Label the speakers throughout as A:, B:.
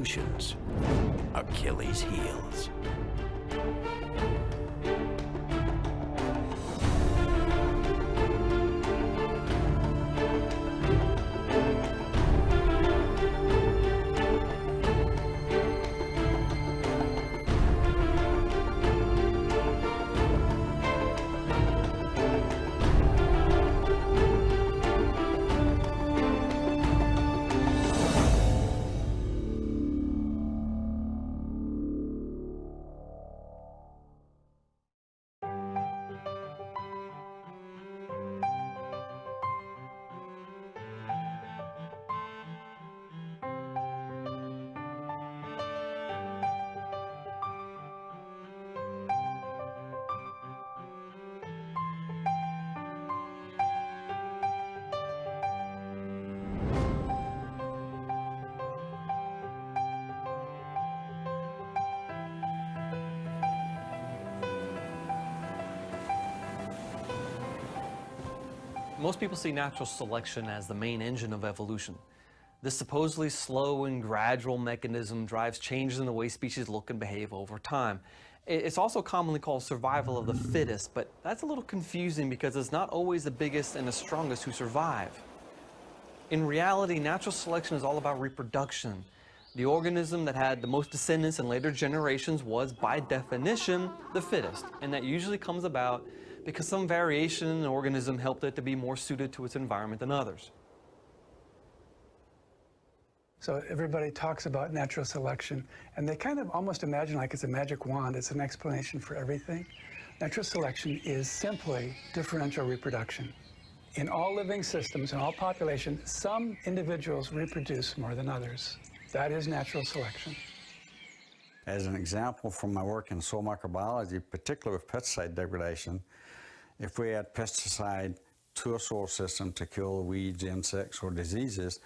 A: evolution's Achilles' heels.
B: Most people see natural selection as the main engine of evolution. This supposedly slow and gradual mechanism drives changes in the way species look and behave over time. It's also commonly called survival of the fittest, but that's a little confusing because it's not always the biggest and the strongest who survive. In reality, natural selection is all about reproduction. The organism that had the most descendants in later generations was, by definition, the fittest, and that usually comes about because some variation in an organism helped it to be more suited to its environment than others.
C: So everybody talks about natural selection, and they kind of almost imagine like it's a magic wand, it's an explanation for everything. Natural selection is simply differential reproduction. In all living systems, in all populations, some individuals reproduce more than others. That is natural selection.
D: As an example from my work in soil microbiology, particularly with pesticide degradation, if we add pesticide to a soil system to kill weeds, insects, or diseases,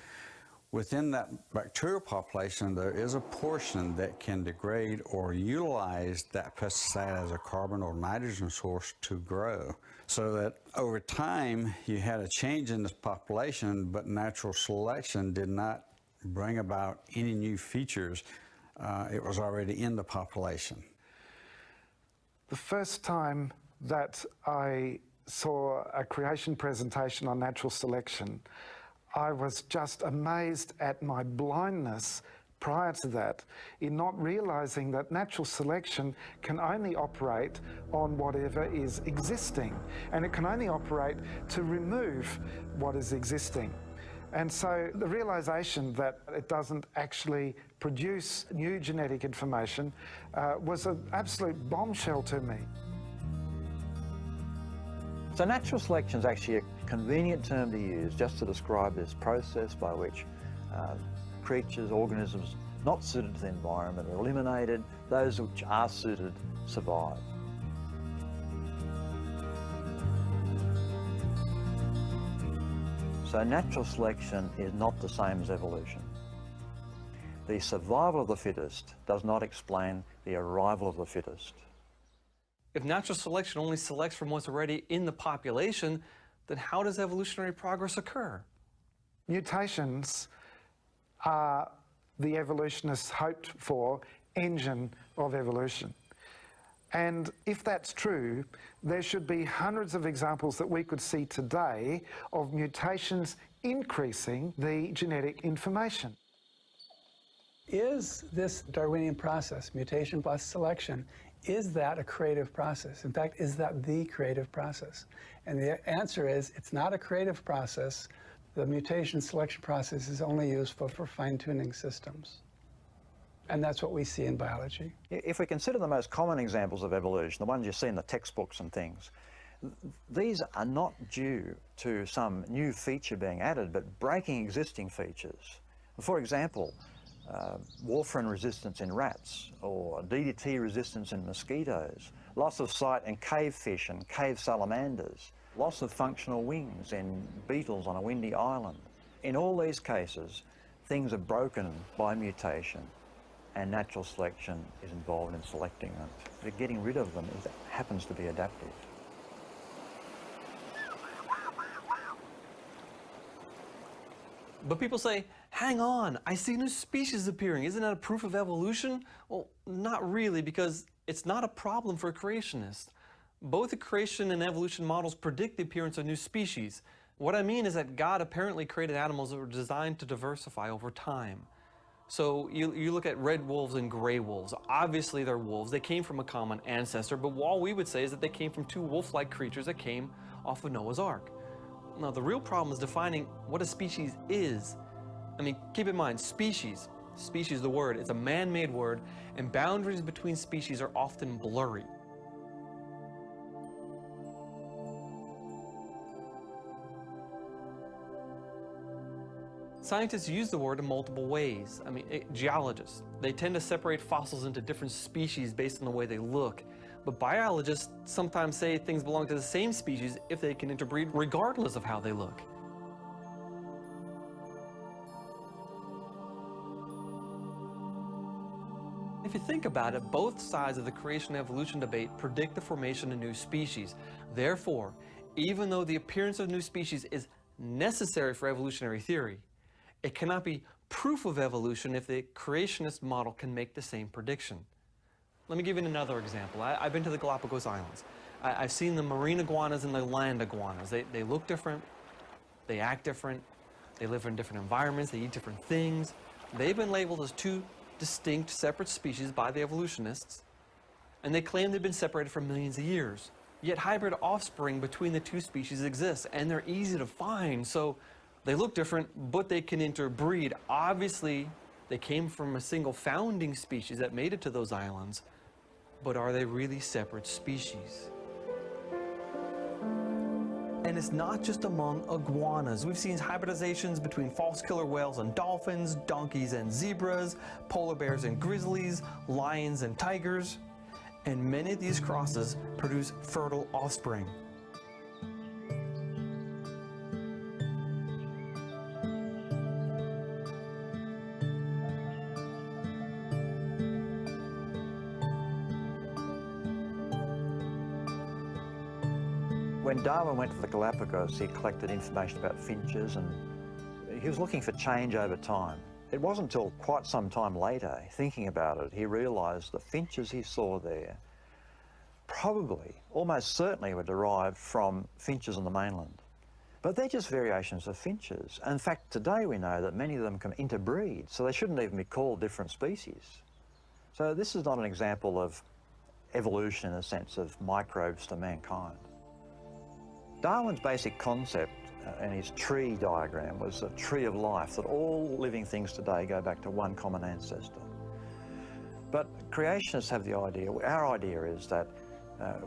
D: within that bacterial population, there is a portion that can degrade or utilize that pesticide as a carbon or nitrogen source to grow. So that over time, you had a change in this population, but natural selection did not bring about any new features. It was already in the population.
E: The first time that I saw a creation presentation on natural selection, I was just amazed at my blindness prior to that in not realizing that natural selection can only operate on whatever is existing, and it can only operate to remove what is existing. And so the realization that it doesn't actually produce new genetic information was an absolute bombshell to me.
F: So natural selection is actually a convenient term to use just to describe this process by which creatures, organisms not suited to the environment are eliminated, those which are suited survive. So natural selection is not the same as evolution. The survival of the fittest does not explain the arrival of the fittest.
B: If natural selection only selects from what's already in the population, then how does evolutionary progress occur?
E: Mutations are the evolutionists' hoped for engine of evolution. And if that's true, there should be hundreds of examples that we could see today of mutations increasing the genetic information.
C: Is this Darwinian process, mutation plus selection, is that a creative process? In fact, is that the creative process? And the answer is, it's not a creative process. The mutation selection process is only useful for fine-tuning systems. And that's what we see in biology.
F: If we consider the most common examples of evolution, the ones you see in the textbooks and things, these are not due to some new feature being added, but breaking existing features. For example, warfarin resistance in rats, or DDT resistance in mosquitoes, loss of sight in cave fish and cave salamanders, loss of functional wings in beetles on a windy island. In all these cases, things are broken by mutation, and natural selection is involved in selecting them. But getting rid of them happens to be adaptive.
B: But people say, hang on, I see new species appearing. Isn't that a proof of evolution? Well, not really, because it's not a problem for creationists. Both the creation and evolution models predict the appearance of new species. What I mean is that God apparently created animals that were designed to diversify over time. So you look at red wolves and gray wolves. Obviously they're wolves. They came from a common ancestor, but all we would say is that they came from two wolf-like creatures that came off of Noah's Ark. Now, the real problem is defining what a species is. I mean, keep in mind, species, the word, is a man-made word, and boundaries between species are often blurry. Scientists use the word in multiple ways. I mean, geologists, they tend to separate fossils into different species based on the way they look. But biologists sometimes say things belong to the same species if they can interbreed regardless of how they look. If you think about it, both sides of the creation-evolution debate predict the formation of new species. Therefore, even though the appearance of new species is necessary for evolutionary theory, it cannot be proof of evolution if the creationist model can make the same prediction. Let me give you another example. I've been to the Galapagos Islands. I've seen the marine iguanas and the land iguanas. They look different, they act different, they live in different environments, they eat different things. They've been labeled as two distinct, separate species by the evolutionists, and they claim they've been separated for millions of years. Yet hybrid offspring between the two species exists, and they're easy to find, so they look different, but they can interbreed. Obviously, they came from a single founding species that made it to those islands, but are they really separate species? And it's not just among iguanas. We've seen hybridizations between false killer whales and dolphins, donkeys and zebras, polar bears and grizzlies, lions and tigers, and many of these crosses produce fertile offspring.
F: When Darwin went to the Galapagos, he collected information about finches, and he was looking for change over time. It wasn't until quite some time later, thinking about it, he realised the finches he saw there probably, almost certainly, were derived from finches on the mainland. But they're just variations of finches. And in fact, today we know that many of them can interbreed, so they shouldn't even be called different species. So this is not an example of evolution in the sense of microbes to mankind. Darwin's basic concept and his tree diagram was a tree of life, that all living things today go back to one common ancestor. But creationists have the idea, our idea is that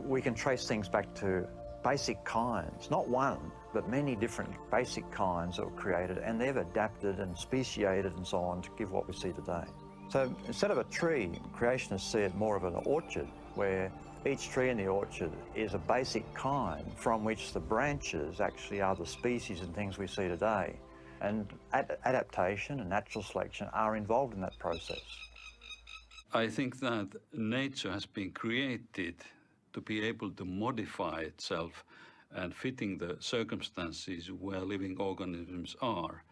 F: we can trace things back to basic kinds, not one, but many different basic kinds that were created, and they've adapted and speciated and so on to give what we see today. So instead of a tree, creationists see it more of an orchard, where each tree in the orchard is a basic kind from which the branches actually are the species and things we see today. And adaptation and natural selection are involved in that process.
G: I think that nature has been created to be able to modify itself and fitting the circumstances where living organisms are.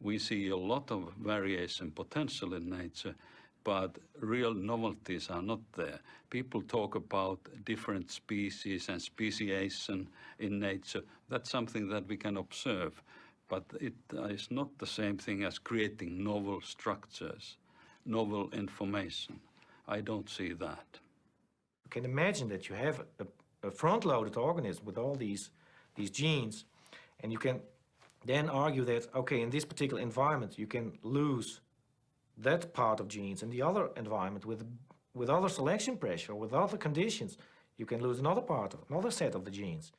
G: We see a lot of variation potential in nature, but real novelties are not there. People talk about different species and speciation in nature. That's something that we can observe, but it is not the same thing as creating novel structures, novel information. I don't see that.
H: You can imagine that you have a front-loaded organism with all these genes, and you can then argue that, okay, in this particular environment, you can lose that part of genes. In the other environment, with other selection pressure, with other conditions, you can lose another part, another set of the genes.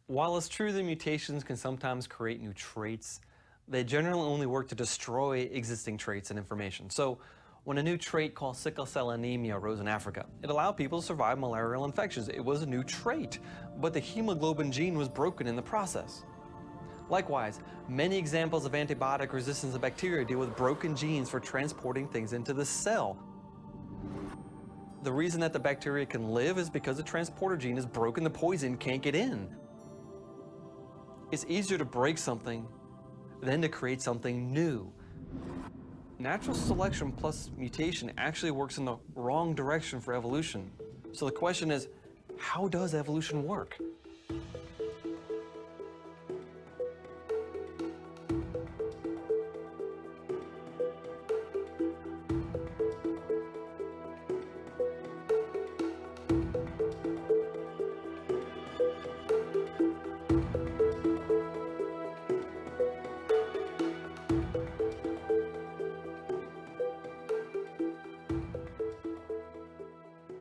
B: While it's true that mutations can sometimes create new traits, they generally only work to destroy existing traits and information. So when a new trait called sickle cell anemia arose in Africa, it allowed people to survive malarial infections. It was a new trait, but the hemoglobin gene was broken in the process. Likewise, many examples of antibiotic resistance of bacteria deal with broken genes for transporting things into the cell. The reason that the bacteria can live is because the transporter gene is broken, the poison can't get in. It's easier to break something then to create something new. Natural selection plus mutation actually works in the wrong direction for evolution. So the question is, how does evolution work?